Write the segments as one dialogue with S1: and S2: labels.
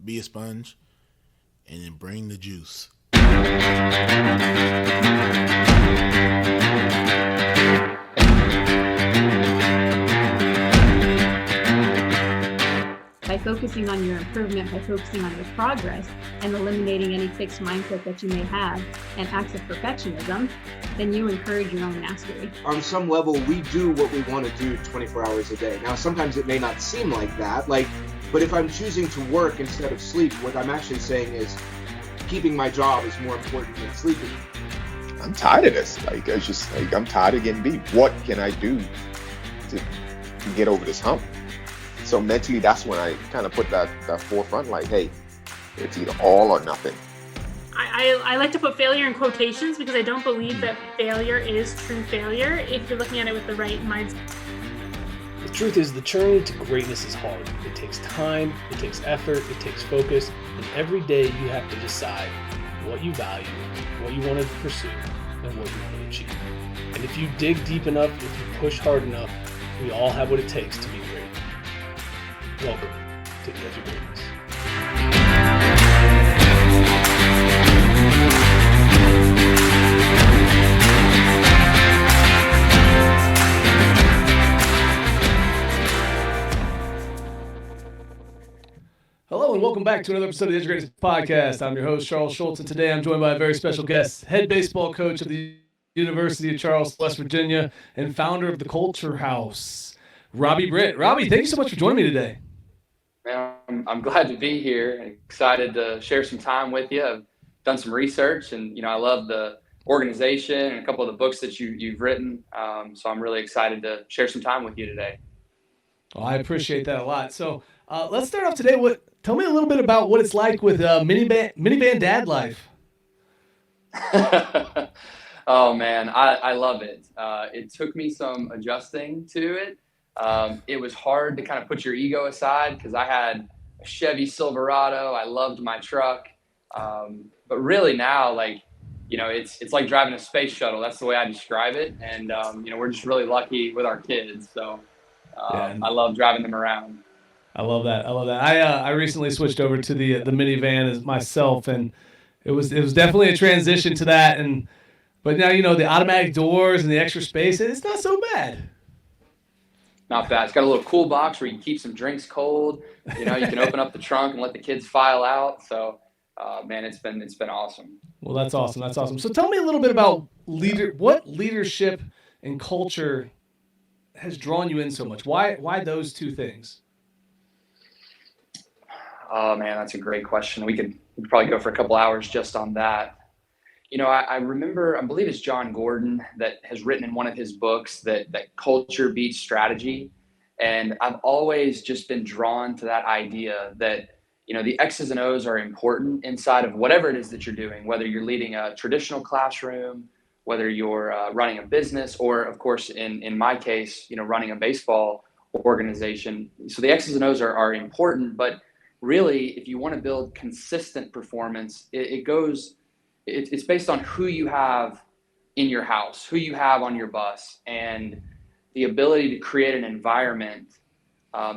S1: be a sponge, and then bring the juice.
S2: By focusing on your improvement, by focusing on your progress, and eliminating any fixed mindset that you may have and acts of perfectionism, then you encourage your own mastery.
S3: On some level, we do what we want to do 24 hours a day. Now, sometimes it may not seem like that, but if I'm choosing to work instead of sleep, what I'm actually saying is keeping my job is more important than sleeping.
S4: I'm tired of this. I'm tired of getting beat. What can I do to get over this hump? So mentally, that's when I kind of put that forefront, like, hey, it's either all or nothing.
S5: I like to put failure in quotations because I don't believe that failure is true failure if you're looking at it with the right mindset.
S6: The truth is, the journey to greatness is hard. It takes time, it takes effort, it takes focus, and every day you have to decide what you value, what you want to pursue, and what you want to achieve. And if you dig deep enough, if you push hard enough, we all have what it takes to be great. Welcome to the Edge of Greatness. Hello and welcome back to another episode of the Edge of Greatness podcast. I'm your host, Charles Schultz, and today I'm joined by a very special guest, head baseball coach of the University of Charleston, West Virginia, and founder of the Culture House, Robbie Britt. Robbie, thank you so much for joining me today.
S7: Man, I'm glad to be here and excited to share some time with you. I've done some research and, I love the organization and a couple of the books that you've written. So I'm really excited to share some time with you today.
S6: Well, I appreciate that a lot. So let's start off today. Tell me a little bit about what it's like with minivan dad life.
S7: Oh, man, I love it. It took me some adjusting to it. It was hard to kind of put your ego aside because I had a Chevy Silverado. I loved my truck. But really now, it's like driving a space shuttle. That's the way I describe it. And, we're just really lucky with our kids. So I love driving them around.
S6: I love that. I recently switched over to the minivan as myself, and it was definitely a transition to that. But now, the automatic doors and the extra space, it's not so bad.
S7: Not bad. It's got a little cool box where you can keep some drinks cold. You can open up the trunk and let the kids file out. So, man, it's been awesome.
S6: Well, that's awesome. So tell me a little bit about what leadership and culture has drawn you in so much. Why those two things?
S7: Oh, man, that's a great question. We could probably go for a couple hours just on that. I remember, I believe it's John Gordon that has written in one of his books that culture beats strategy. And I've always just been drawn to that idea that, the X's and O's are important inside of whatever it is that you're doing, whether you're leading a traditional classroom, whether you're running a business, or of course, in my case, running a baseball organization. So the X's and O's are important, but really, if you want to build consistent performance, it's based on who you have in your house, who you have on your bus, and the ability to create an environment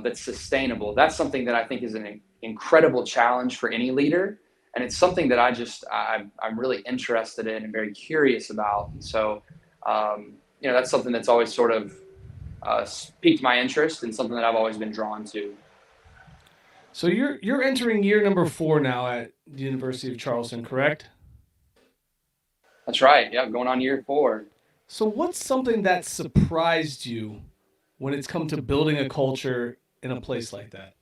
S7: that's sustainable. That's something that I think is an incredible challenge for any leader. And it's something that I'm really interested in and very curious about. And so, that's something that's always sort of piqued my interest and something that I've always been drawn to.
S6: So you're entering year number 4 now at the University of Charleston, correct?
S7: That's right. Yeah, going on year 4.
S6: So what's something that surprised you when it's come to building a culture in a place like that?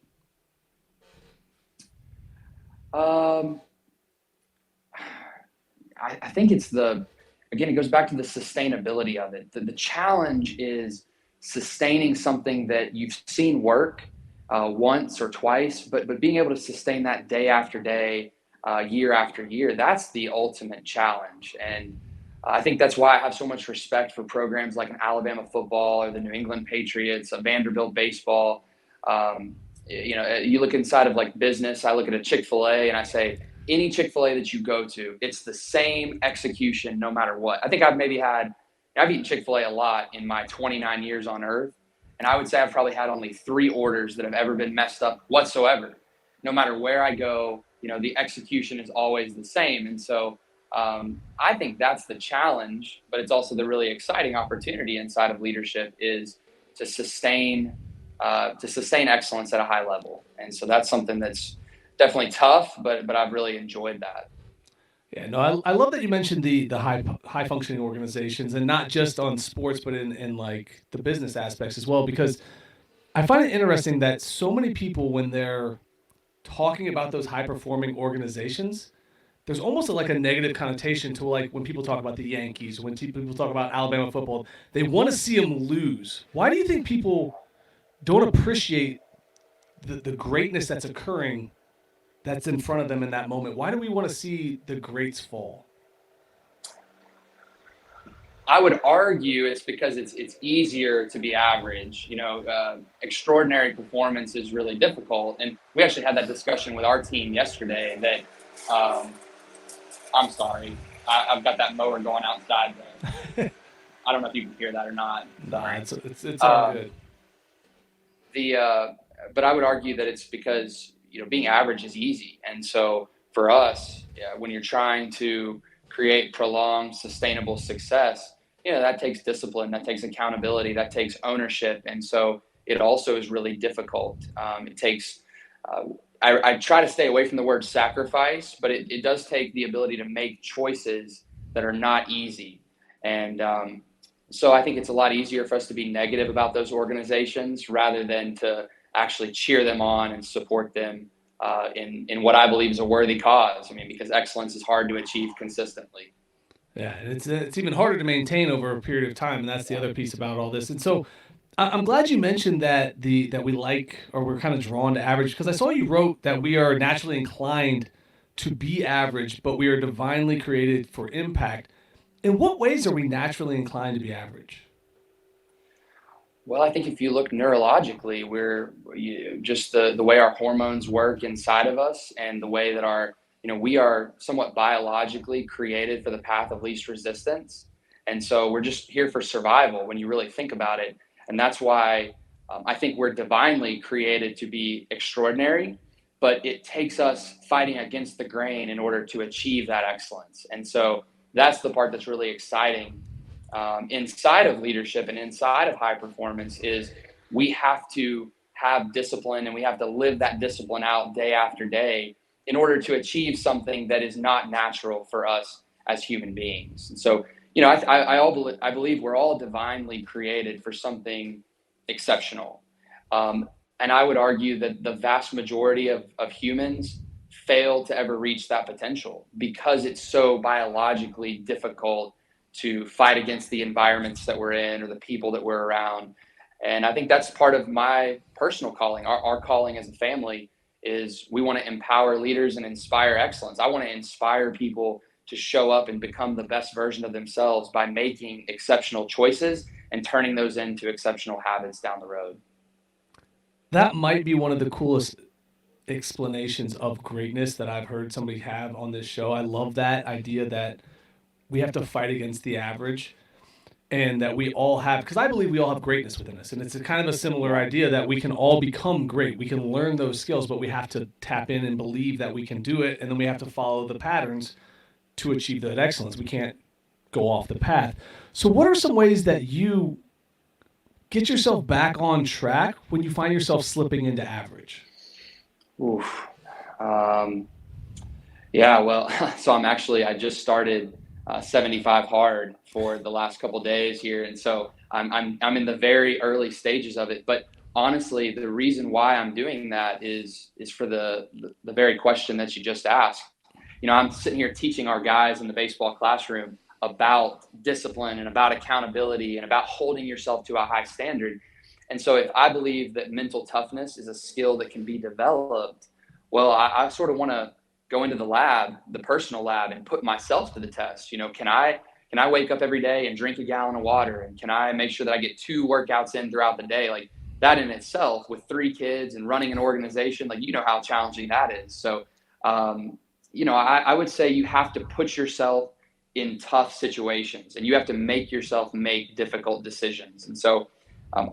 S7: I think it's it goes back to the sustainability of it. The challenge is sustaining something that you've seen work once or twice, but being able to sustain that day after day, year after year, that's the ultimate challenge. And I think that's why I have so much respect for programs like an Alabama football or the New England Patriots, a Vanderbilt baseball. You look inside of like business, I look at a Chick-fil-A and I say, any Chick-fil-A that you go to, it's the same execution no matter what. I think I've eaten Chick-fil-A a lot in my 29 years on earth. And I would say I've probably had only 3 orders that have ever been messed up whatsoever. no matter where I go, the execution is always the same. And so I think that's the challenge, but it's also the really exciting opportunity inside of leadership is to sustain excellence at a high level. And so that's something that's definitely tough, but I've really enjoyed that.
S6: Yeah, no, I love that you mentioned the high functioning organizations, and not just on sports, but in like the business aspects as well, because I find it interesting that so many people, when they're talking about those high performing organizations, there's almost like a negative connotation to, like, when people talk about the Yankees, when people talk about Alabama football, they want to see them lose. Why do you think people don't appreciate the greatness that's occurring, that's in front of them in that moment? Why do we want to see the greats fall?
S7: I would argue it's because it's easier to be average. Extraordinary performance is really difficult. And we actually had that discussion with our team yesterday that I'm sorry, I've got that mower going outside there. I don't know if you can hear that or not.
S6: No, it's all good.
S7: But I would argue that it's because being average is easy. And so for us, when you're trying to create prolonged, sustainable success, that takes discipline, that takes accountability, that takes ownership. And so it also is really difficult. It takes, I try to stay away from the word sacrifice, but it does take the ability to make choices that are not easy. And so I think it's a lot easier for us to be negative about those organizations rather than to actually cheer them on and support them in what I believe is a worthy cause. Because excellence is hard to achieve consistently.
S6: Yeah, and it's even harder to maintain over a period of time, and that's the other piece about all this. And so I'm glad you mentioned that we like, or we're kind of drawn to average, because I saw you wrote that we are naturally inclined to be average, but we are divinely created for impact. In what ways are we naturally inclined to be average?
S7: Well, I think if you look neurologically, we're just the way our hormones work inside of us, and the way that we are somewhat biologically created for the path of least resistance. And so we're just here for survival when you really think about it. And that's why I think we're divinely created to be extraordinary, but it takes us fighting against the grain in order to achieve that excellence. And so that's the part that's really exciting inside of leadership and inside of high performance, is we have to have discipline, and we have to live that discipline out day after day in order to achieve something that is not natural for us as human beings. And so, I believe we're all divinely created for something exceptional. And I would argue that the vast majority of humans fail to ever reach that potential because it's so biologically difficult to fight against the environments that we're in or the people that we're around. And I think that's part of my personal calling. Our calling as a family is we want to empower leaders and inspire excellence. I want to inspire people to show up and become the best version of themselves by making exceptional choices and turning those into exceptional habits down the road.
S6: That might be one of the coolest explanations of greatness that I've heard somebody have on this show. I love that idea that we have to fight against the average, and that we all have, because I believe we all have greatness within us. And it's a kind of a similar idea that we can all become great. We can learn those skills, but we have to tap in and believe that we can do it. And then we have to follow the patterns to achieve that excellence. We can't go off the path. So what are some ways that you get yourself back on track when you find yourself slipping into average?
S7: Oof. Yeah, well, so I just started 75 hard for the last couple of days here. And so I'm in the very early stages of it. But honestly, the reason why I'm doing that is for the very question that you just asked. I'm sitting here teaching our guys in the baseball classroom about discipline and about accountability and about holding yourself to a high standard. And so if I believe that mental toughness is a skill that can be developed, well, I sort of want to go into the lab, the personal lab, and put myself to the test. Can I wake up every day and drink a gallon of water? And can I make sure that I get 2 workouts in throughout the day? Like that in itself, with 3 kids and running an organization, how challenging that is. So, I would say you have to put yourself in tough situations, and you have to make yourself make difficult decisions. And so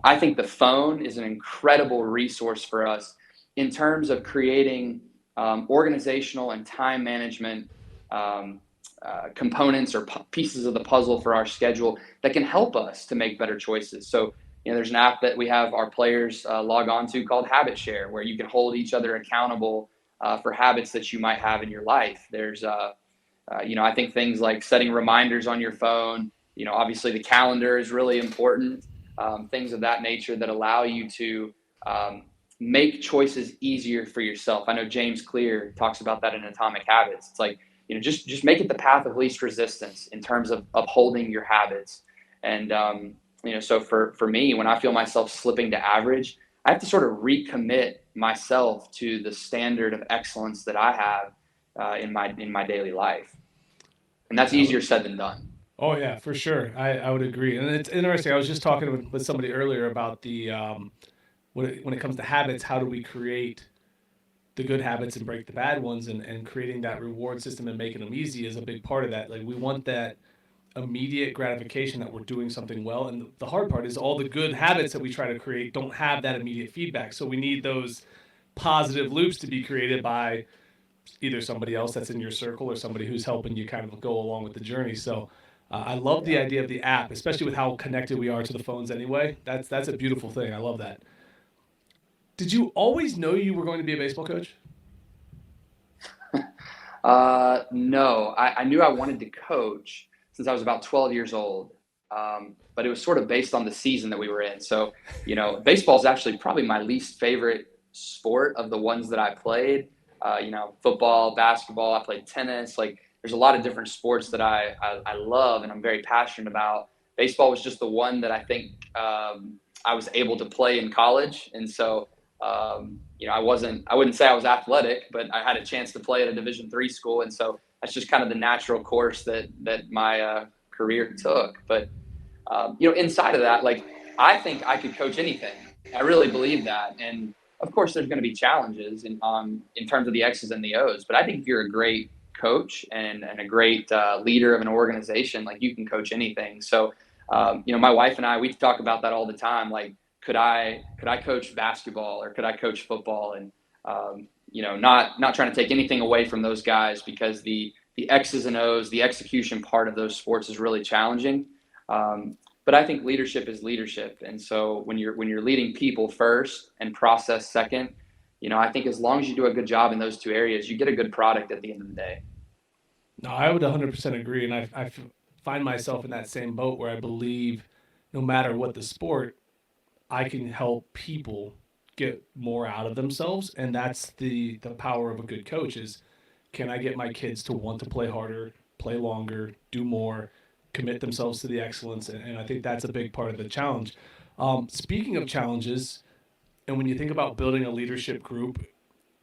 S7: I think the phone is an incredible resource for us in terms of creating organizational and time management components or pieces of the puzzle for our schedule that can help us to make better choices. So, there's an app that we have our players log on to called Habit Share, where you can hold each other accountable for habits that you might have in your life. There's, I think things like setting reminders on your phone, obviously the calendar is really important, things of that nature that allow you to make choices easier for yourself. I know James Clear talks about that in Atomic Habits. It's like, just make it the path of least resistance in terms of upholding your habits. And, so for me, when I feel myself slipping to average, I have to sort of recommit myself to the standard of excellence that I have in my daily life. And that's easier said than done.
S6: Oh yeah, for sure. I would agree. And it's interesting. I was just talking with somebody earlier about the when it comes to habits, how do we create the good habits and break the bad ones, and creating that reward system and making them easy is a big part of that. Like, we want that immediate gratification that we're doing something well. And the hard part is all the good habits that we try to create don't have that immediate feedback. So we need those positive loops to be created by either somebody else that's in your circle or somebody who's helping you kind of go along with the journey. So I love the idea of the app, especially with how connected we are to the phones anyway. That's a beautiful thing. I love that. Did you always know you were going to be a baseball coach?
S7: No, I knew I wanted to coach since I was about 12 years old. But it was sort of based on the season that we were in. So, baseball is actually probably my least favorite sport of the ones that I played. Football, basketball, I played tennis. Like, there's a lot of different sports that I love and I'm very passionate about. Baseball was just the one that I think I was able to play in college. And so, I wouldn't say I was athletic, but I had a chance to play at a Division III school. And so that's just kind of the natural course that my career took. But, inside of that, like, I think I could coach anything. I really believe that. And of course there's going to be challenges in terms of the X's and the O's, but I think if you're a great coach and a great leader of an organization, like, you can coach anything. So, my wife and I, we talk about that all the time. Like, could I coach basketball or could I coach football? And, not trying to take anything away from those guys, because the X's and O's, the execution part of those sports is really challenging. But I think leadership is leadership. And so when you're leading people first and process second, I think as long as you do a good job in those two areas, you get a good product at the end of the day.
S6: No, I would 100% agree. And I find myself in that same boat where I believe no matter what the sport, I can help people get more out of themselves. And that's the power of a good coach is, can I get my kids to want to play harder, play longer, do more, commit themselves to the excellence? And I think that's a big part of the challenge. Speaking of challenges, and when you think about building a leadership group,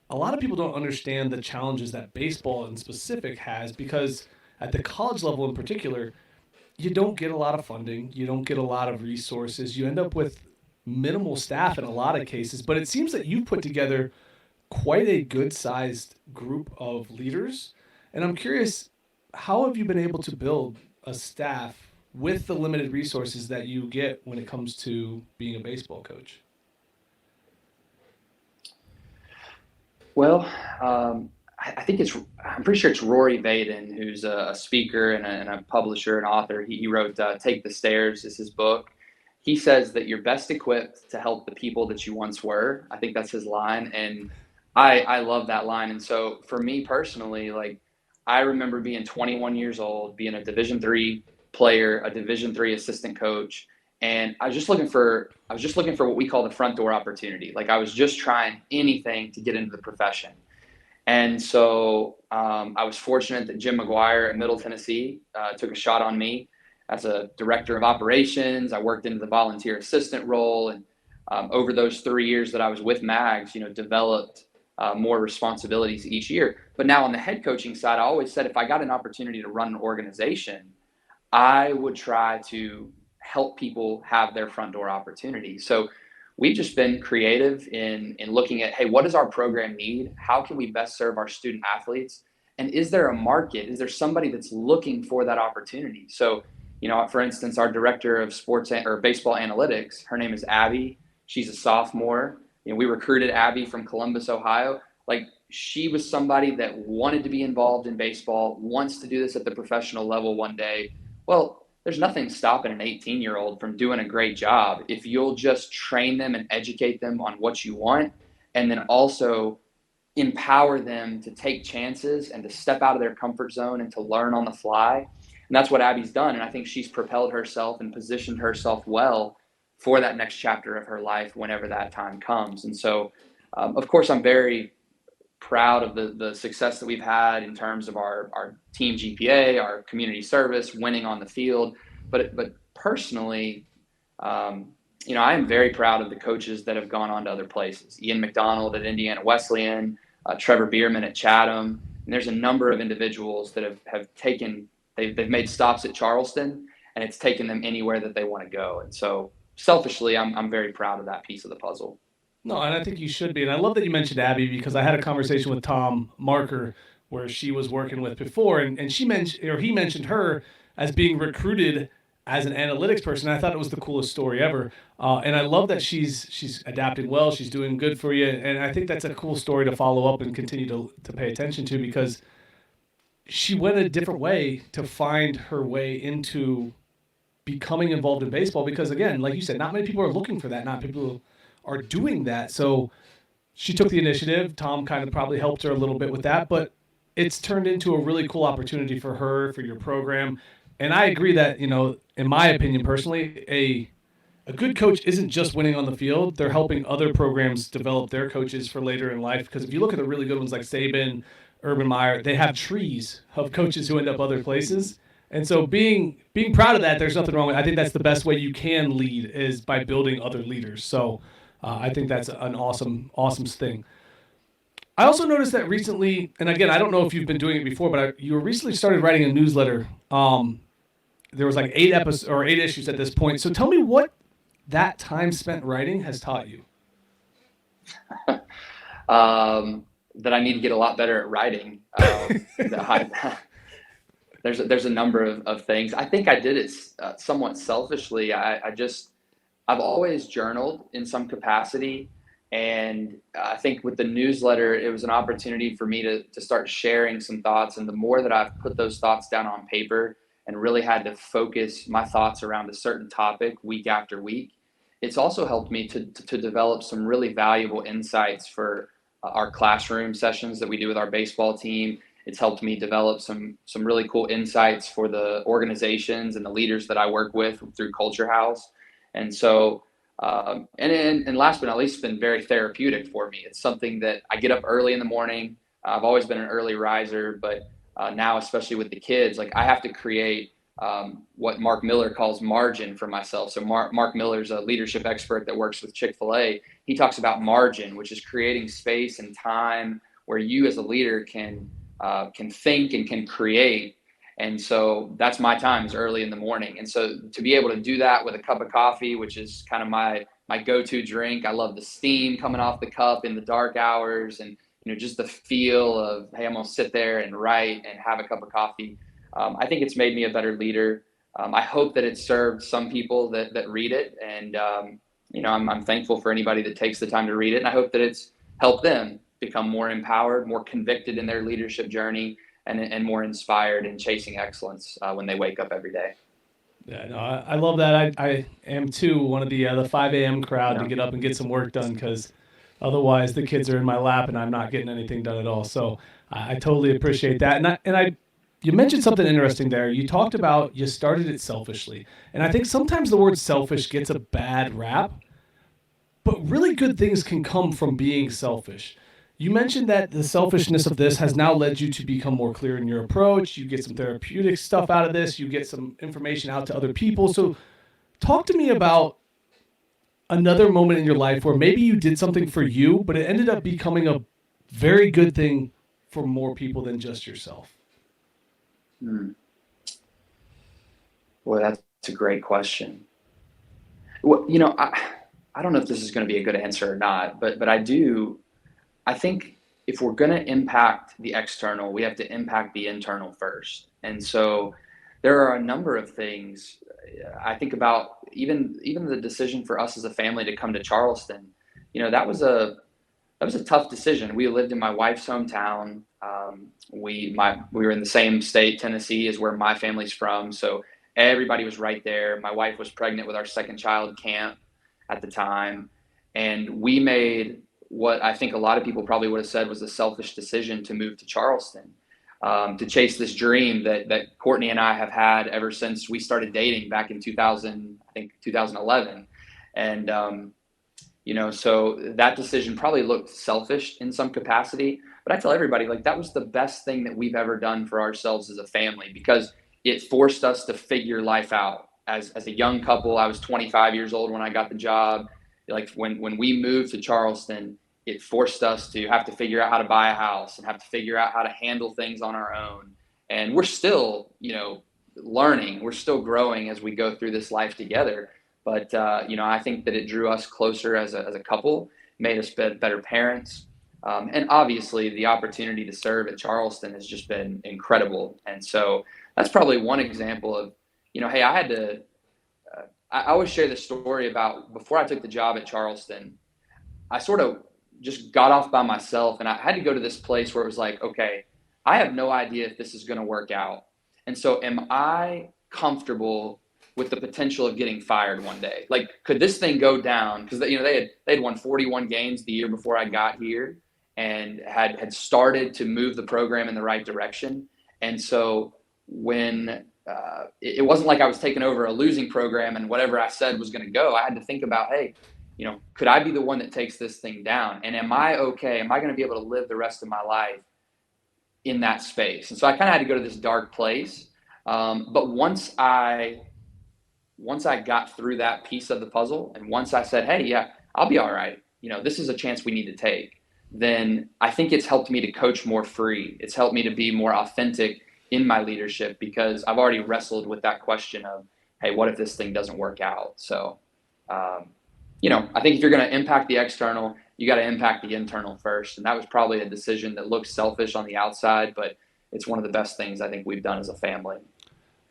S6: a lot of people don't understand the challenges that baseball in specific has, because at the college level in particular, you don't get a lot of funding. You don't get a lot of resources. You end up with minimal staff in a lot of cases. But it seems that you've put together quite a good-sized group of leaders. And I'm curious, how have you been able to build a staff with the limited resources that you get when it comes to being a baseball coach?
S7: Well, I think I'm pretty sure it's Rory Vaden, who's a speaker and a publisher and author. He wrote Take the Stairs is his book. He says that you're best equipped to help the people that you once were. I think that's his line. And I love that line. And so for me personally, like, I remember being 21 years old, being a Division III player, a Division III assistant coach. And I was just looking for what we call the front door opportunity. Like, I was just trying anything to get into the profession. And so I was fortunate that Jim McGuire at Middle Tennessee took a shot on me as a director of operations. I worked into the volunteer assistant role. And over those 3 years that I was with Mags, developed more responsibilities each year. But now on the head coaching side, I always said if I got an opportunity to run an organization, I would try to help people have their front door opportunity. So we've just been creative in looking at, hey, what does our program need? How can we best serve our student athletes? And is there a market? Is there somebody that's looking for that opportunity? So, for instance, our director of sports or baseball analytics, her name is Abby. She's a sophomore. we recruited Abby from Columbus, Ohio. Like, she was somebody that wanted to be involved in baseball, wants to do this at the professional level one day. Well, there's nothing stopping an 18-year-old from doing a great job if you'll just train them and educate them on what you want, and then also empower them to take chances and to step out of their comfort zone and to learn on the fly. And that's what Abby's done. And I think she's propelled herself and positioned herself well for that next chapter of her life whenever that time comes. And so, of course, I'm very proud of the success that we've had in terms of our team GPA, our community service, winning on the field. But personally, I am very proud of the coaches that have gone on to other places. Ian McDonald at Indiana Wesleyan, Trevor Bierman at Chatham. And there's a number of individuals that have taken, they've made stops at Charleston, and it's taken them anywhere that they want to go. And so selfishly, I'm very proud of that piece of the puzzle.
S6: No, and I think you should be. And I love that you mentioned Abby, because I had a conversation with Tom Marker where she was working with before, and he mentioned her as being recruited as an analytics person. I thought it was the coolest story ever. And I love that she's adapting well. She's doing good for you. And I think that's a cool story to follow up and continue to pay attention to, because she went a different way to find her way into becoming involved in baseball. Because again, like you said, not many people are looking for that. Not people are doing that. So she took the initiative. Tom kind of probably helped her a little bit with that, but it's turned into a really cool opportunity for her, for your program. And I agree that, in my opinion personally, a good coach isn't just winning on the field. They're helping other programs develop their coaches for later in life. Because if you look at the really good ones like Saban, Urban Meyer, they have trees of coaches who end up other places. And so being proud of that, there's nothing wrong with it. I think that's the best way you can lead, is by building other leaders. So I think that's an awesome thing. I also noticed that recently, and again, I don't know if you've been doing it before, but you recently started writing a newsletter. There was like 8 issues at this point. So tell me what that time spent writing has taught you.
S7: That I need to get a lot better at writing. There's a number of things. I think I did it somewhat selfishly. I've always journaled in some capacity. And I think with the newsletter, it was an opportunity for me to start sharing some thoughts. And the more that I've put those thoughts down on paper and really had to focus my thoughts around a certain topic week after week, it's also helped me to develop some really valuable insights for our classroom sessions that we do with our baseball team. It's helped me develop some really cool insights for the organizations and the leaders that I work with through Culture House. And so, and last but not least, it's been very therapeutic for me. It's something that I get up early in the morning. I've always been an early riser, but now, especially with the kids, like, I have to create what Mark Miller calls margin for myself. So Mark Miller's a leadership expert that works with Chick-fil-A. He talks about margin, which is creating space and time where you as a leader can think and can create. And so that's my time, is early in the morning. And so to be able to do that with a cup of coffee, which is kind of my go-to drink. I love the steam coming off the cup in the dark hours, and just the feel of, hey, I'm gonna sit there and write and have a cup of coffee. I think it's made me a better leader. I hope that it served some people that read it, and I'm thankful for anybody that takes the time to read it, and I hope that it's helped them become more empowered, more convicted in their leadership journey, and more inspired in chasing excellence when they wake up every day.
S6: Yeah, no, I love that. I am too one of the 5 a.m. crowd to get up and get some work done, because otherwise the kids are in my lap and I'm not getting anything done at all. So I totally appreciate that. And you mentioned something interesting there. You talked about you started it selfishly. And I think sometimes the word selfish gets a bad rap, but really good things can come from being selfish. You mentioned that the selfishness of this has now led you to become more clear in your approach. You get some therapeutic stuff out of this. You get some information out to other people. So talk to me about another moment in your life where maybe you did something for you, but it ended up becoming a very good thing for more people than just yourself.
S7: Well, that's a great question. Well, I don't know if this is going to be a good answer or not, but I think if we're going to impact the external, we have to impact the internal first. And so there are a number of things. I think about even the decision for us as a family to come to Charleston. that was a tough decision. We lived in my wife's hometown. We were in the same state, Tennessee, is where my family's from. So everybody was right there. My wife was pregnant with our second child, Camp, at the time. And we made what I think a lot of people probably would have said was a selfish decision to move to Charleston, to chase this dream that Courtney and I have had ever since we started dating back in 2011. And, so that decision probably looked selfish in some capacity, but I tell everybody, like, that was the best thing that we've ever done for ourselves as a family, because it forced us to figure life out. As a young couple, I was 25 years old when I got the job. Like when we moved to Charleston, it forced us to have to figure out how to buy a house and have to figure out how to handle things on our own. And we're still, learning, we're still growing as we go through this life together. But, I think that it drew us closer as a couple, made us better parents. And obviously the opportunity to serve at Charleston has just been incredible. And so that's probably one example of, hey, I had to, I always share this story about before I took the job at Charleston, I sort of just got off by myself, and I had to go to this place where it was like, okay, I have no idea if this is going to work out. And so am I comfortable with the potential of getting fired one day? Like, could this thing go down? Because they had won 41 games the year before I got here, and had started to move the program in the right direction. And so when it wasn't like I was taking over a losing program and whatever I said was going to go, I had to think about, hey, could I be the one that takes this thing down? And am I okay? Am I going to be able to live the rest of my life in that space? And so I kind of had to go to this dark place. But once I got through that piece of the puzzle, and once I said, hey, yeah, I'll be all right, this is a chance we need to take, then I think it's helped me to coach more free. It's helped me to be more authentic in my leadership, because I've already wrestled with that question of, hey, what if this thing doesn't work out? So, I think if you're going to impact the external, you got to impact the internal first. And that was probably a decision that looks selfish on the outside, but it's one of the best things I think we've done as a family.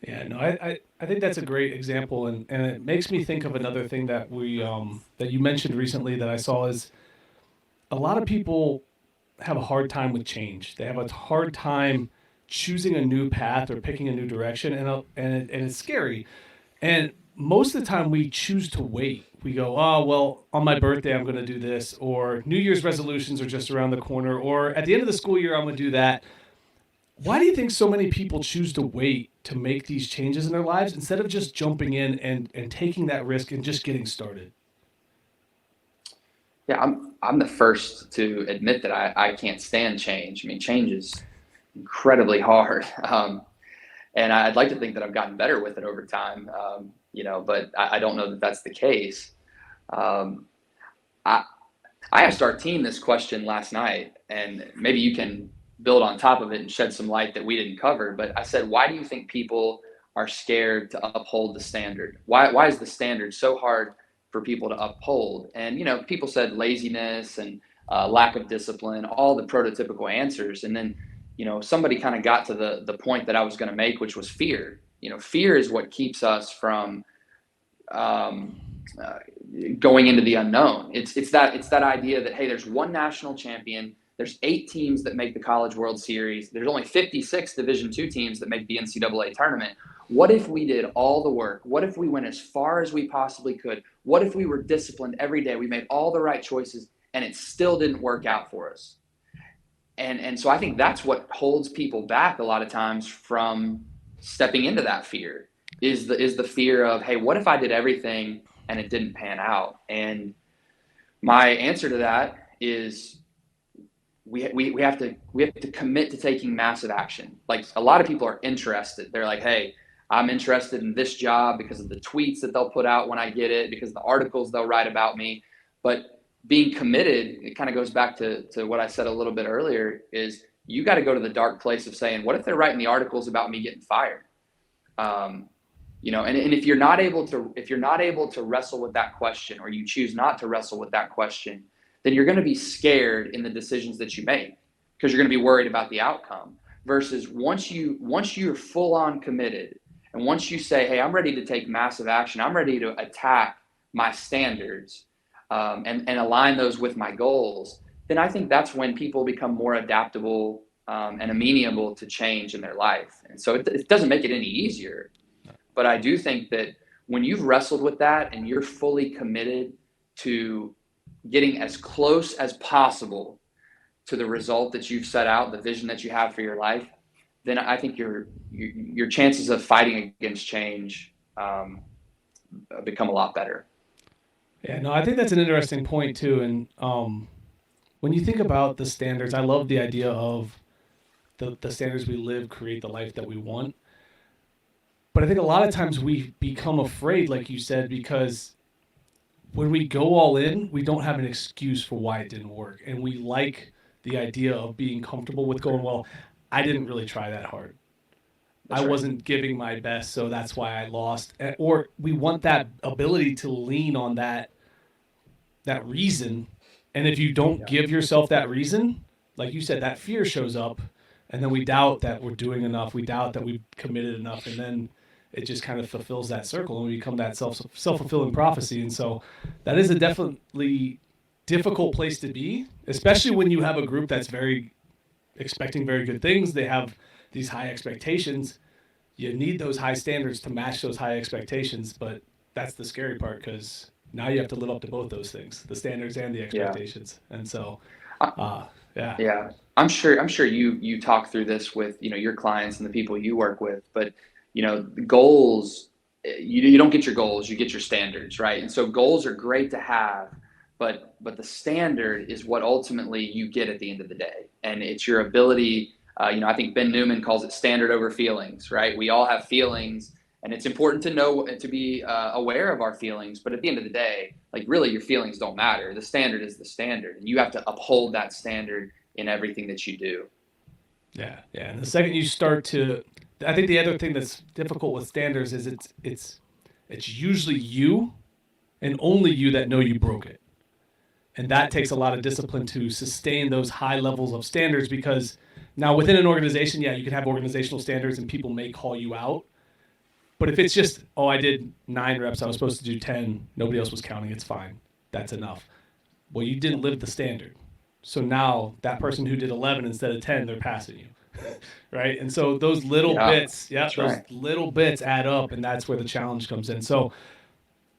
S6: Yeah, no, I think that's a great example, and it makes me think of another thing that that you mentioned recently that I saw is a lot of people have a hard time with change. They have a hard time choosing a new path or picking a new direction, and it's scary. And most of the time we choose to wait. We go, oh, well, on my birthday, I'm going to do this, or New Year's resolutions are just around the corner, or at the end of the school year, I'm going to do that. Why do you think so many people choose to wait to make these changes in their lives instead of just jumping in and taking that risk and just getting started?
S7: Yeah, I'm the first to admit that I can't stand change. I mean, change is incredibly hard. And I'd like to think that I've gotten better with it over time, but I don't know that that's the case. I asked our team this question last night, and maybe you can build on top of it and shed some light that we didn't cover. But I said, why do you think people are scared to uphold the standard? Why is the standard so hard for people to uphold? And, people said laziness and lack of discipline, all the prototypical answers. And then, somebody kind of got to the point that I was going to make, which was fear. Fear is what keeps us from going into the unknown. It's that idea that, hey, there's one national champion. There's 8 teams that make the College World Series. There's only 56 Division II teams that make the NCAA tournament. What if we did all the work? What if we went as far as we possibly could? What if we were disciplined every day? We made all the right choices and it still didn't work out for us. And so I think that's what holds people back a lot of times from stepping into that fear is the fear of, hey, what if I did everything and it didn't pan out? And my answer to that is we have to commit to taking massive action. Like, a lot of people are interested. They're like, hey, I'm interested in this job because of the tweets that they'll put out when I get it, because of the articles they'll write about me. But being committed, it kind of goes back to what I said a little bit earlier, is you got to go to the dark place of saying, what if they're writing the articles about me getting fired? And if you're not able to wrestle with that question, or you choose not to wrestle with that question, then you're going to be scared in the decisions that you make, because you're going to be worried about the outcome. Versus once you're full on committed, and once you say, hey, I'm ready to take massive action, I'm ready to attack my standards, and align those with my goals, then I think that's when people become more adaptable and amenable to change in their life. And so it doesn't make it any easier, but I do think that when you've wrestled with that and you're fully committed to getting as close as possible to the result that you've set out, the vision that you have for your life, then I think your chances of fighting against change become a lot better.
S6: Yeah, no, I think that's an interesting point too. And when you think about the standards, I love the idea of the standards we live create the life that we want. But I think a lot of times we become afraid, like you said, because when we go all in, we don't have an excuse for why it didn't work. And we like the idea of being comfortable with going, well, I didn't really try that hard. I wasn't giving my best, so that's why I lost. Or we want that ability to lean on that reason. And if you don't give yourself that reason, like you said, that fear shows up, and then we doubt that we're doing enough. We doubt that we've committed enough, and then it just kind of fulfills that circle, and we become that self-fulfilling prophecy. And so that is a definitely difficult place to be, especially when you have a group that's very expecting very good things. They have these high expectations. You need those high standards to match those high expectations, but that's the scary part, because now you have to live up to both those things, the standards and the expectations. Yeah. And so,
S7: yeah, I'm sure you talk through this with, your clients and the people you work with, but goals, you don't get your goals, you get your standards, right? And so goals are great to have, but the standard is what ultimately you get at the end of the day. And it's your ability, I think Ben Newman calls it standard over feelings, right? We all have feelings, and it's important to know, to be aware of our feelings. But at the end of the day, like, really, your feelings don't matter. The standard is the standard, and you have to uphold that standard in everything that you do.
S6: Yeah. And the second you start to, I think the other thing that's difficult with standards is it's usually you and only you that know you broke it. And that takes a lot of discipline to sustain those high levels of standards, because now within an organization, you can have organizational standards and people may call you out. But if it's just, I did 9 reps, I was supposed to do 10, nobody else was counting, it's fine. That's enough. Well, you didn't live the standard. So now that person who did 11 instead of 10, they're passing you. Right? And so those little bits, little bits add up, and that's where the challenge comes in. So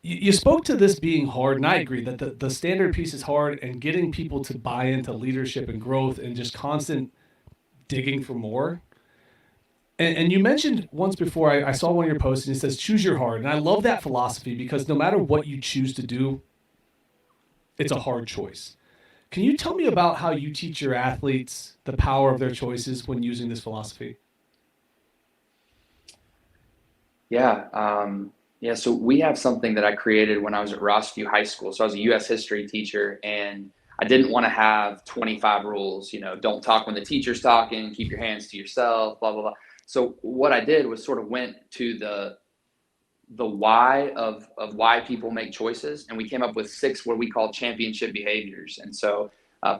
S6: you spoke to this being hard, and I agree that the standard piece is hard, and getting people to buy into leadership and growth and just constant digging for more. And you mentioned once before, I saw one of your posts, and it says, choose your hard. And I love that philosophy, because no matter what you choose to do, it's a hard choice. Can you tell me about how you teach your athletes the power of their choices when using this philosophy?
S7: Yeah, so we have something that I created when I was at Rossview High School. So I was a U.S. history teacher, and I didn't want to have 25 rules, don't talk when the teacher's talking, keep your hands to yourself, blah, blah, blah. So what I did was sort of went to the why of why people make choices, and we came up with 6 what we call championship behaviors. And so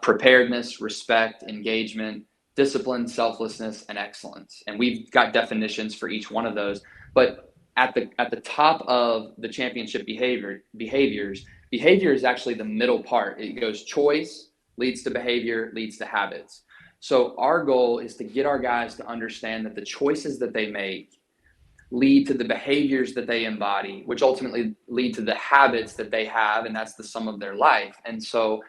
S7: preparedness, respect, engagement, discipline, selflessness, and excellence. And we've got definitions for each one of those. But at the top of the championship behaviors is actually the middle part. It goes choice, leads to behavior, leads to habits. So our goal is to get our guys to understand that the choices that they make lead to the behaviors that they embody, which ultimately lead to the habits that they have, and that's the sum of their life. And so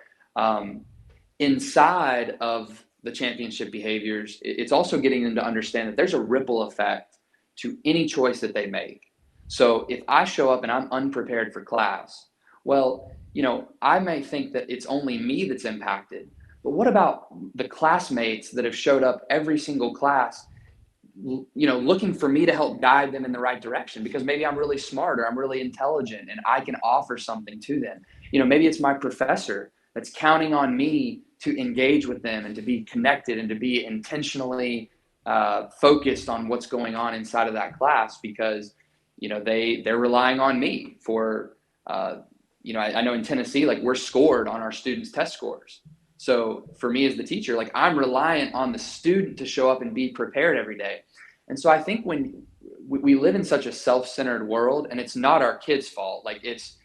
S7: inside of the championship behaviors, it's also getting them to understand that there's a ripple effect to any choice that they make. So if I show up and I'm unprepared for class, well, I may think that it's only me that's impacted, but what about the classmates that have showed up every single class, looking for me to help guide them in the right direction, because maybe I'm really smart or I'm really intelligent and I can offer something to them. Maybe it's my professor that's counting on me to engage with them and to be connected and to be intentionally focused on what's going on inside of that class, because they're relying on me for I know in Tennessee, like, we're scored on our students' test scores. So for me as the teacher, like, I'm reliant on the student to show up and be prepared every day. And so I think when we live in such a self-centered world, and it's not our kids' fault, like, it's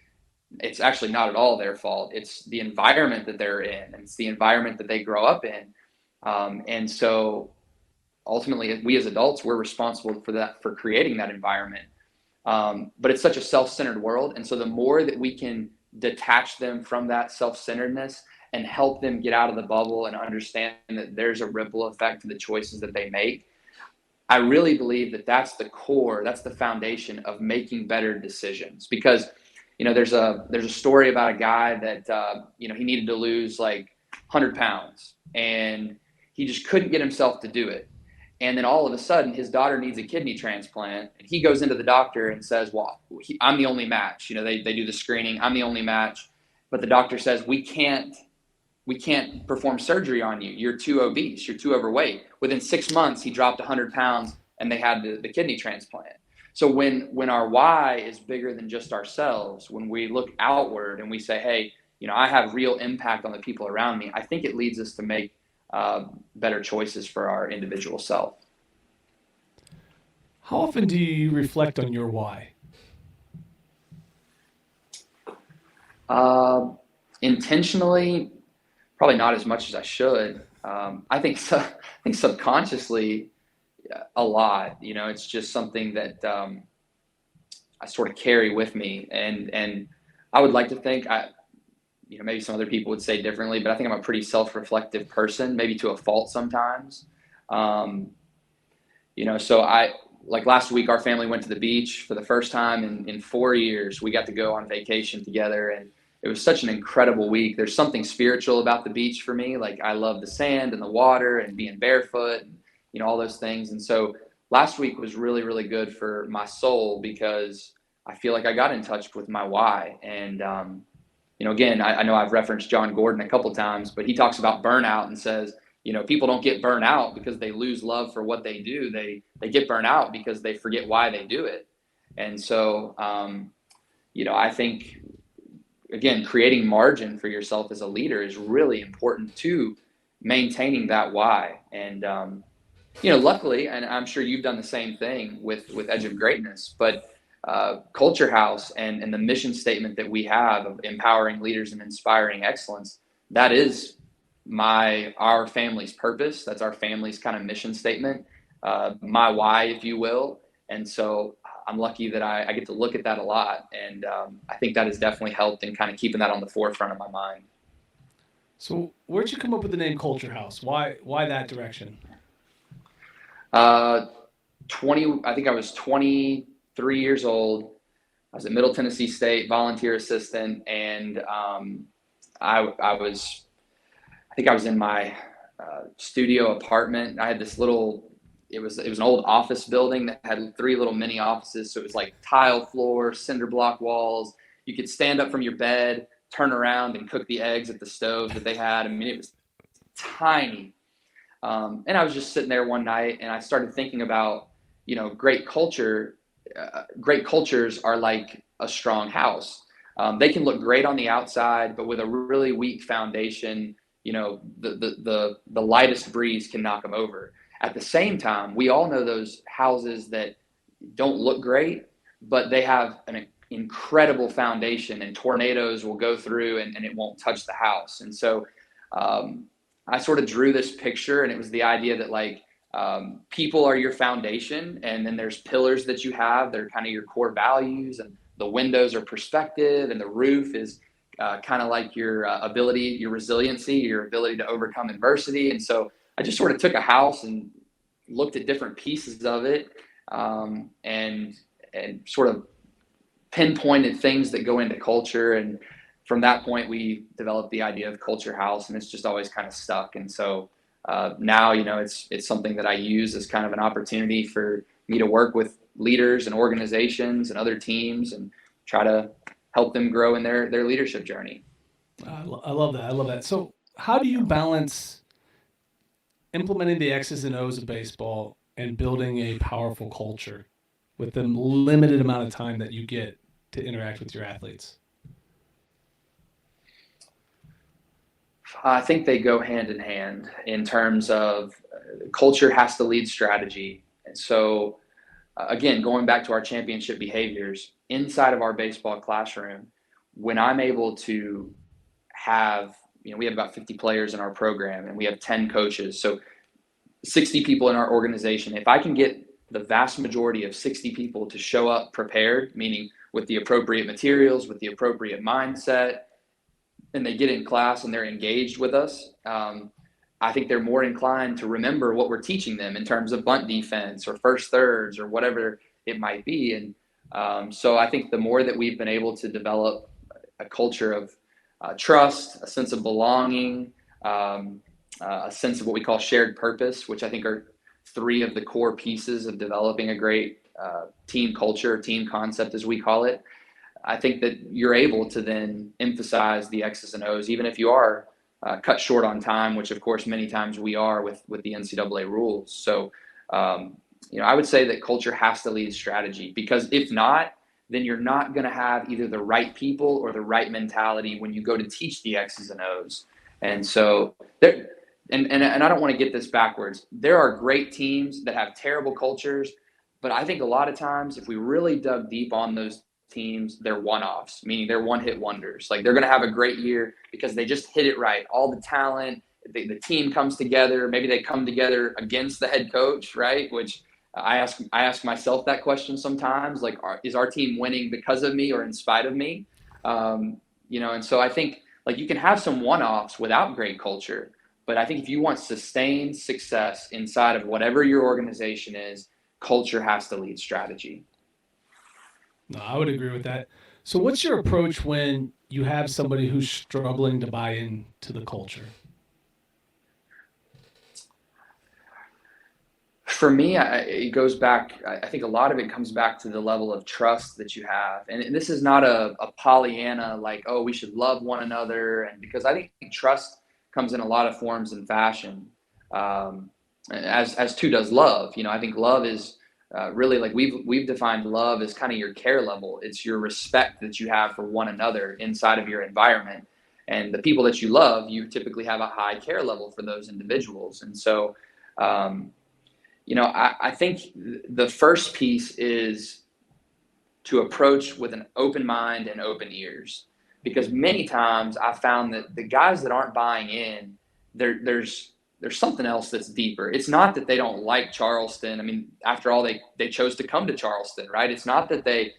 S7: it's actually not at all their fault. It's the environment that they're in, and it's the environment that they grow up in. And so ultimately, we as adults, we're responsible for that, for creating that environment. But it's such a self-centered world. And so the more that we can detach them from that self-centeredness and help them get out of the bubble and understand that there's a ripple effect to the choices that they make, I really believe that that's the core, that's the foundation of making better decisions. Because, there's a story about a guy that, he needed to lose like 100 pounds and he just couldn't get himself to do it. And then all of a sudden his daughter needs a kidney transplant. And he goes into the doctor and says, well, I'm the only match. They do the screening. I'm the only match. But the doctor says, we can't perform surgery on you. You're too obese. You're too overweight. Within 6 months, he dropped 100 pounds and they had the kidney transplant. So when our why is bigger than just ourselves, when we look outward and we say, hey, I have real impact on the people around me, I think it leads us to make better choices for our individual self.
S6: How often do you reflect on your why?
S7: Intentionally, probably not as much as I should. I think subconsciously a lot. It's just something that I sort of carry with me, and I would like to think maybe some other people would say differently, but I think I'm a pretty self-reflective person, maybe to a fault sometimes. So like last week, our family went to the beach for the first time in 4 years. We got to go on vacation together, and it was such an incredible week. There's something spiritual about the beach for me. Like, I love the sand and the water and being barefoot and, all those things. And so last week was really, really good for my soul because I feel like I got in touch with my why. And, again, I know I've referenced John Gordon a couple times, but he talks about burnout and says, people don't get burnt out because they lose love for what they do. They get burnt out because they forget why they do it. And so, I think, again, creating margin for yourself as a leader is really important to maintaining that why. And, luckily, and I'm sure you've done the same thing with Edge of Greatness, but Culture House and the mission statement that we have of empowering leaders and inspiring excellence, that is our family's purpose. That's our family's kind of mission statement, my why, if you will. And so I'm lucky that I get to look at that a lot. And I think that has definitely helped in kind of keeping that on the forefront of my mind.
S6: So where'd you come up with the name Culture House? Why that direction?
S7: I think I was 23 years old. I was at Middle Tennessee State, volunteer assistant. And I think I was in my studio apartment. I had this it was an old office building that had 3 little mini offices. So it was like tile floor, cinder block walls. You could stand up from your bed, turn around and cook the eggs at the stove that they had. I mean, it was tiny. And I was just sitting there one night and I started thinking about, great cultures are like a strong house. They can look great on the outside, but with a really weak foundation, the lightest breeze can knock them over. At the same time, we all know those houses that don't look great, but they have an incredible foundation, and tornadoes will go through and it won't touch the house. And so I sort of drew this picture, and it was the idea that people are your foundation, and then there's pillars that you have that are kind of your core values, and the windows are perspective, and the roof is kind of like your ability, your resiliency, your ability to overcome adversity. And so I just sort of took a house and looked at different pieces of it, and sort of pinpointed things that go into culture. And from that point, we developed the idea of Culture House, and it's just always kind of stuck. And so now, it's something that I use as kind of an opportunity for me to work with leaders and organizations and other teams and try to help them grow in their leadership journey.
S6: I love that. I love that. So how do you balance implementing the X's and O's of baseball and building a powerful culture with the limited amount of time that you get to interact with your athletes?
S7: I think they go hand in hand in terms of culture has to lead strategy. And so, again, going back to our championship behaviors, inside of our baseball classroom, when I'm able to have, we have about 50 players in our program and we have 10 coaches. So 60 people in our organization. If I can get the vast majority of 60 people to show up prepared, meaning with the appropriate materials, with the appropriate mindset, and they get in class and they're engaged with us, I think they're more inclined to remember what we're teaching them in terms of bunt defense or first thirds or whatever it might be. And so I think the more that we've been able to develop a culture of trust, a sense of belonging, a sense of what we call shared purpose, which I think are three of the core pieces of developing a great team culture, team concept, as we call it. I think that you're able to then emphasize the X's and O's, even if you are cut short on time, which of course many times we are with the NCAA rules. So, I would say that culture has to lead strategy, because if not, then you're not going to have either the right people or the right mentality when you go to teach the X's and O's. And so there, and I don't want to get this backwards. There are great teams that have terrible cultures, but I think a lot of times if we really dug deep on those teams, they're one-offs, meaning they're one-hit wonders. Like, they're going to have a great year because they just hit it right. All the talent, the team comes together. Maybe they come together against the head coach, right? Which I ask myself that question sometimes, like, is our team winning because of me or in spite of me? And so I think, like, you can have some one-offs without great culture, but I think if you want sustained success inside of whatever your organization is, culture has to lead strategy.
S6: No, I would agree with that. So what's your approach when you have somebody who's struggling to buy into the culture?
S7: For me, it goes back, I think a lot of it comes back to the level of trust that you have. And this is not a Pollyanna, like, oh, we should love one another. And because I think trust comes in a lot of forms and fashion, as too does love. I think love is really, like, we've defined love as kind of your care level. It's your respect that you have for one another inside of your environment. And the people that you love, you typically have a high care level for those individuals. And so, I think the first piece is to approach with an open mind and open ears, because many times I found that the guys that aren't buying in, there's something else that's deeper. It's not that they don't like Charleston. I mean, after all, they chose to come to Charleston, right? It's not that they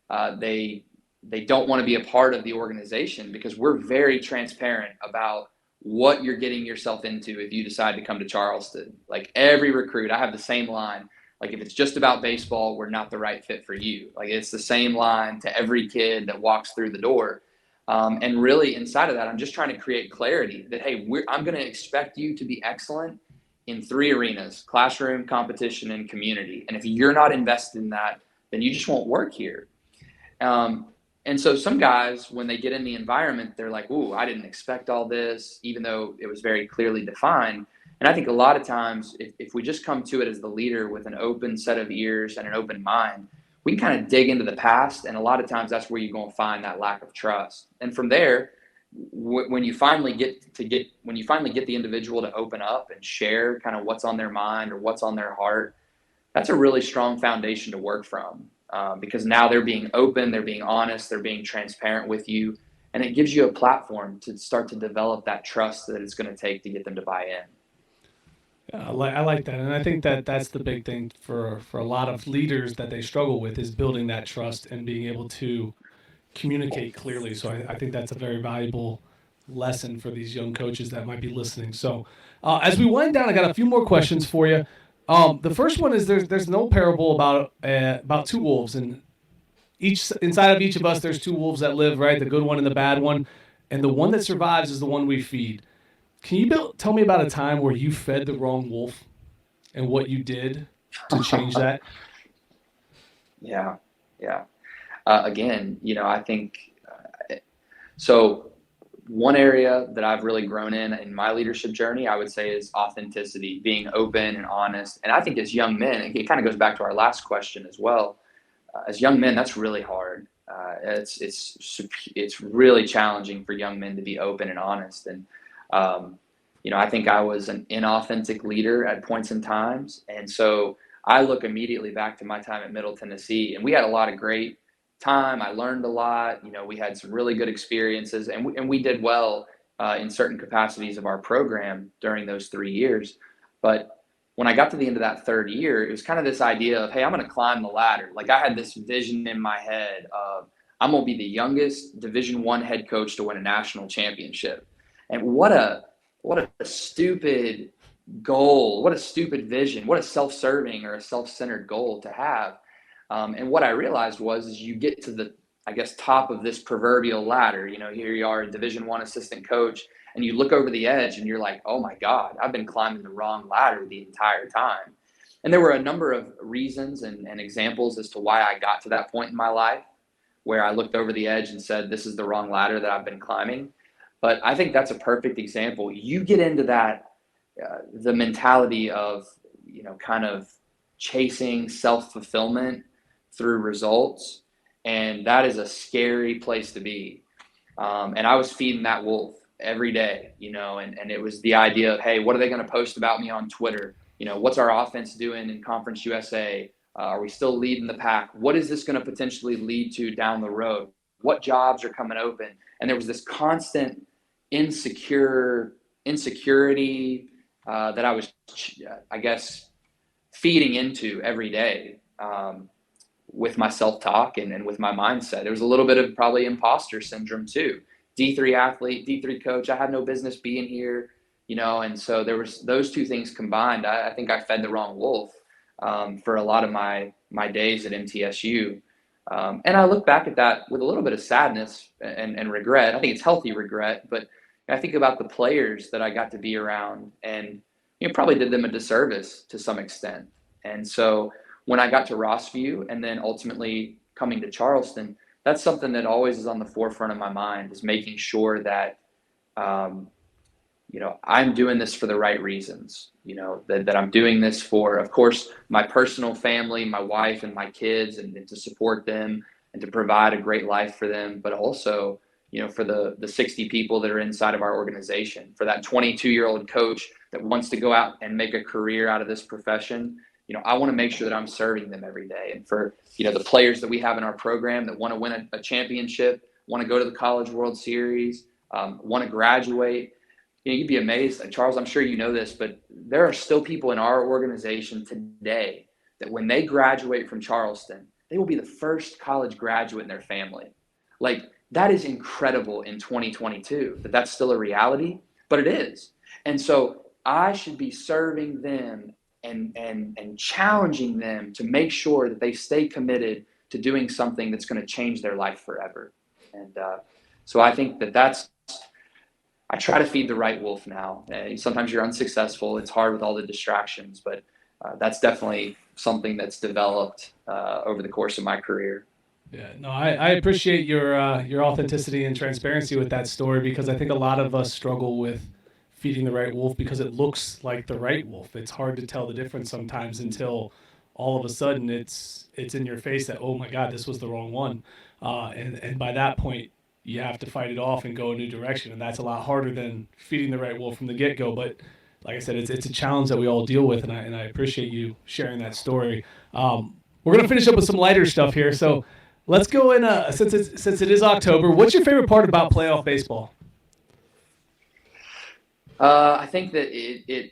S7: don't want to be a part of the organization, because we're very transparent about what you're getting yourself into if you decide to come to Charleston. Like, every recruit, I have the same line. Like, if it's just about baseball, we're not the right fit for you. Like, it's the same line to every kid that walks through the door. And really, inside of that, I'm just trying to create clarity that, hey, I'm going to expect you to be excellent in three arenas: classroom, competition, and community. And if you're not invested in that, then you just won't work here. And so some guys, when they get in the environment, they're like, ooh, I didn't expect all this, even though it was very clearly defined. And I think a lot of times, if we just come to it as the leader with an open set of ears and an open mind, we can kind of dig into the past. And a lot of times that's where you're going to find that lack of trust. And from there, when you finally get the individual to open up and share kind of what's on their mind or what's on their heart, that's a really strong foundation to work from. Because now they're being open, they're being honest, they're being transparent with you, and it gives you a platform to start to develop that trust that it's going to take to get them to buy in.
S6: Yeah, I like that, and I think that's the big thing for a lot of leaders that they struggle with, is building that trust and being able to communicate clearly. So I think that's a very valuable lesson for these young coaches that might be listening. So as we wind down, I got a few more questions for you. The first one is there's an old parable about two wolves, and inside of each of us there's two wolves that live, right? The good one and the bad one, and the one that survives is the one we feed. Can you tell me about a time where you fed the wrong wolf and what you did to change that?
S7: Yeah. Again, I think so. One area that I've really grown in my leadership journey, I would say, is authenticity, being open and honest. And I think as young men, it kind of goes back to our last question as well. As young men, that's really hard. It's really challenging for young men to be open and honest. And I think I was an inauthentic leader at points in times. And so I look immediately back to my time at Middle Tennessee, and we had a lot of great time. I learned a lot. We had some really good experiences, and we did well in certain capacities of our program during those 3 years. But when I got to the end of that third year, it was kind of this idea of, hey, I'm going to climb the ladder. Like, I had this vision in my head of, I'm going to be the youngest Division I head coach to win a national championship. And what a stupid goal, what a stupid vision, what a self-serving or a self-centered goal to have. And what I realized is you get to the, I guess, top of this proverbial ladder. Here you are, a Division I assistant coach, and you look over the edge and you're like, oh my God, I've been climbing the wrong ladder the entire time. And there were a number of reasons and examples as to why I got to that point in my life where I looked over the edge and said, this is the wrong ladder that I've been climbing. But I think that's a perfect example. You get into that, the mentality of, kind of chasing self-fulfillment through results. And that is a scary place to be. And I was feeding that wolf every day, and it was the idea of, hey, what are they going to post about me on Twitter? What's our offense doing in Conference USA? Are we still leading the pack? What is this going to potentially lead to down the road? What jobs are coming open? And there was this constant insecurity that I was, I guess, feeding into every day with my self-talk and with my mindset. There was a little bit of probably imposter syndrome too. D3 athlete, D3 coach, I had no business being here, and so there was those two things combined. I think I fed the wrong wolf for a lot of my days at MTSU. And I look back at that with a little bit of sadness and regret. I think it's healthy regret, but I think about the players that I got to be around and probably did them a disservice to some extent. And so when I got to Rossview and then ultimately coming to Charleston, that's something that always is on the forefront of my mind, is making sure that, I'm doing this for the right reasons, that I'm doing this for, of course, my personal family, my wife and my kids, and to support them and to provide a great life for them, but also, for the 60 people that are inside of our organization, for that 22-year-old coach that wants to go out and make a career out of this profession. I want to make sure that I'm serving them every day. And for, the players that we have in our program that want to win a championship, want to go to the College World Series, want to graduate, you'd be amazed. Charles, I'm sure you know this, but there are still people in our organization today that when they graduate from Charleston, they will be the first college graduate in their family. Like, that is incredible in 2022, that that's still a reality, but it is. And so I should be serving them and challenging them to make sure that they stay committed to doing something that's going to change their life forever. And so I think I try to feed the right wolf now. Sometimes you're unsuccessful. It's hard with all the distractions, but that's definitely something that's developed over the course of my career.
S6: Yeah, no, I appreciate your authenticity and transparency with that story, because I think a lot of us struggle with feeding the right wolf because it looks like the right wolf. It's hard to tell the difference sometimes until all of a sudden it's in your face that, oh my God, this was the wrong one. And by that point, you have to fight it off and go a new direction. And that's a lot harder than feeding the right wolf from the get-go. But like I said, it's a challenge that we all deal with, and I appreciate you sharing that story. We're going to finish up with some lighter stuff here. So let's go in, since it is October, what's your favorite part about playoff baseball?
S7: I think that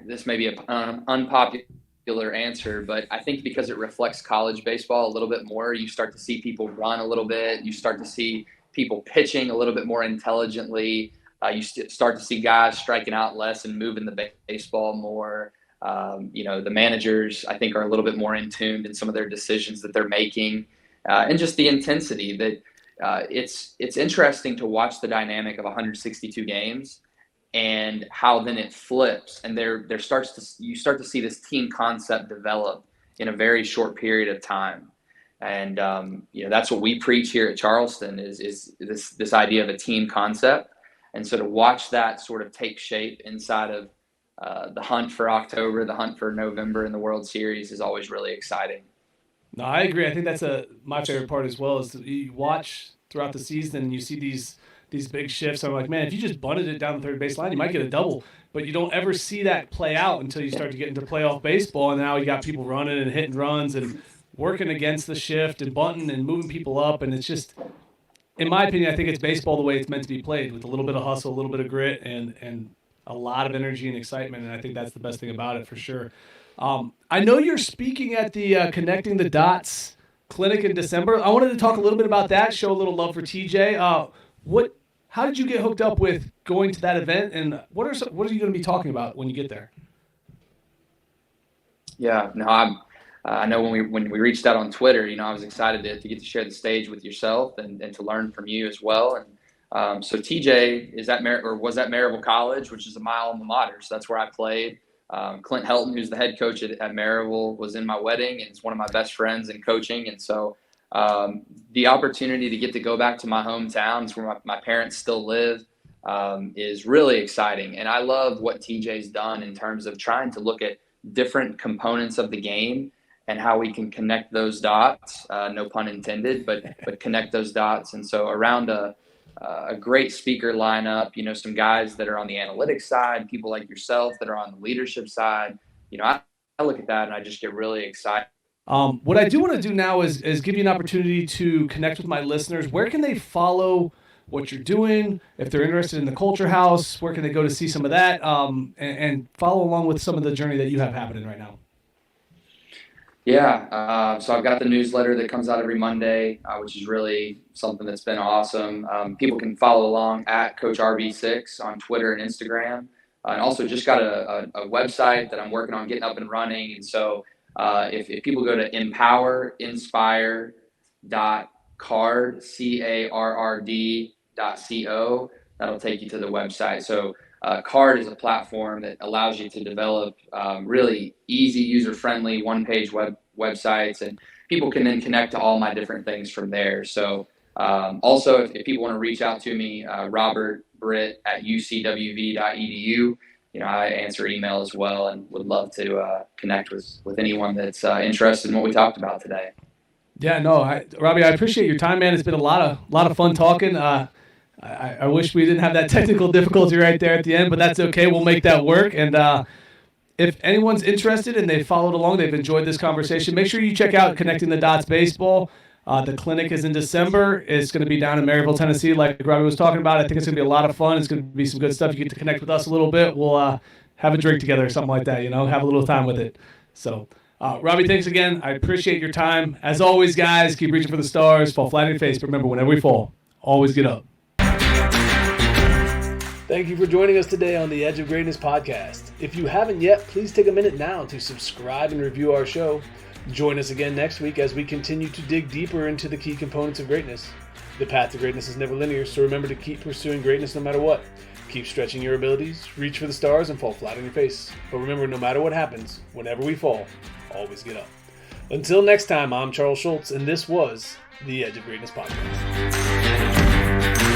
S7: this may be an unpopular answer, but I think because it reflects college baseball a little bit more, you start to see people run a little bit. You start to see people pitching a little bit more intelligently. You start to see guys striking out less and moving the baseball more. The managers, I think, are a little bit more in tune in some of their decisions that they're making, and just the intensity that it's interesting to watch the dynamic of 162 games and how then it flips, and you start to see this team concept develop in a very short period of time. And that's what we preach here at Charleston is this idea of a team concept. And so to watch that sort of take shape inside of the hunt for October, the hunt for November in the World Series is always really exciting.
S6: No, I agree. I think that's my favorite part as well, is you watch throughout the season and you see these big shifts. I'm like, man, if you just bunted it down the third base line, you might get a double. But you don't ever see that play out until you start to get into playoff baseball. And now you got people running and hitting runs. And working against the shift and bunting and moving people up. And it's just, in my opinion, I think it's baseball the way it's meant to be played, with a little bit of hustle, a little bit of grit, and a lot of energy and excitement. And I think that's the best thing about it for sure. I know you're speaking at the Connecting the Dots clinic in December. I wanted to talk a little bit about that, show a little love for TJ. How did you get hooked up with going to that event, and what are you going to be talking about when you get there?
S7: Yeah, no, I know when we reached out on Twitter, I was excited to get to share the stage with yourself and to learn from you as well. And so TJ was at Maryville College, which is my alma mater. So that's where I played. Clint Helton, who's the head coach at Maryville, was in my wedding, and it's one of my best friends in coaching. And so the opportunity to get to go back to my hometown, it's where my parents still live, is really exciting. And I love what TJ's done in terms of trying to look at different components of the game and how we can connect those dots, no pun intended, but connect those dots. And so around a great speaker lineup, some guys that are on the analytics side, people like yourself that are on the leadership side, I look at that and I just get really excited.
S6: What I do want to do now is give you an opportunity to connect with my listeners. Where can they follow what you're doing? If they're interested in the Culture House, where can they go to see some of that, and follow along with some of the journey that you have happening right now?
S7: Yeah, so I've got the newsletter that comes out every Monday, which is really something that's been awesome. People can follow along at Coach RB6 on Twitter and Instagram. And also just got a website that I'm working on getting up and running. And so if people go to empower.card.co, that'll take you to the website. So Card is a platform that allows you to develop really easy, user-friendly, one-page websites, and people can then connect to all my different things from there. So also, if people want to reach out to me, Robert Britt at ucwv.edu. I answer email as well, and would love to connect with anyone that's interested in what we talked about today.
S6: Yeah, no, Robbie, I appreciate your time, man. It's been a lot of fun talking. I wish we didn't have that technical difficulty right there at the end, but that's okay. We'll make that work. And if anyone's interested and they followed along, they've enjoyed this conversation, make sure you check out Connecting the Dots Baseball. The clinic is in December. It's going to be down in Maryville, Tennessee, like Robbie was talking about. I think it's going to be a lot of fun. It's going to be some good stuff. You get to connect with us a little bit. We'll have a drink together or something like that, have a little time with it. So, Robbie, thanks again. I appreciate your time. As always, guys, keep reaching for the stars. Fall flat on your face. But remember, whenever we fall, always get up. Thank you for joining us today on the Edge of Greatness podcast. If you haven't yet, please take a minute now to subscribe and review our show. Join us again next week as we continue to dig deeper into the key components of greatness. The path to greatness is never linear, so remember to keep pursuing greatness no matter what. Keep stretching your abilities, reach for the stars, and fall flat on your face. But remember, no matter what happens, whenever we fall, always get up. Until next time, I'm Charles Schultz, and this was the Edge of Greatness podcast.